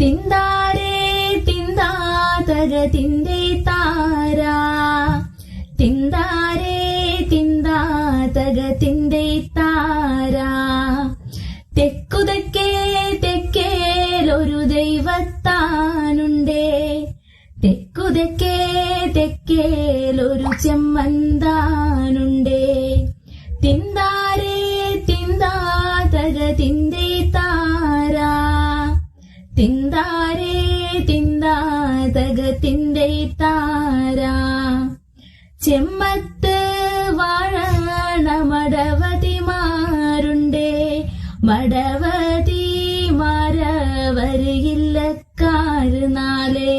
തിന്താരേ തിന്താതകതിന്റെ താര, തിന്താരേ തിന്താതകതിന്റെ താര. തെക്കുതെക്കേ തെക്കേലൊരു ദൈവത്താനുണ്ടേ, തെക്കുതെക്കേ തെക്കേലൊരു ചെമ്മന്താനുണ്ടേ. തിന്താരേ തിന്താതകതിന്റെ താര, തിന്താരേ തിന്താതകതിന്റെ താര. ചെമ്മത്ത് വാഴണ മടവതിമാരുണ്ടേ, മടവതിമാരവരിയില്ലക്കാര് നാലേ.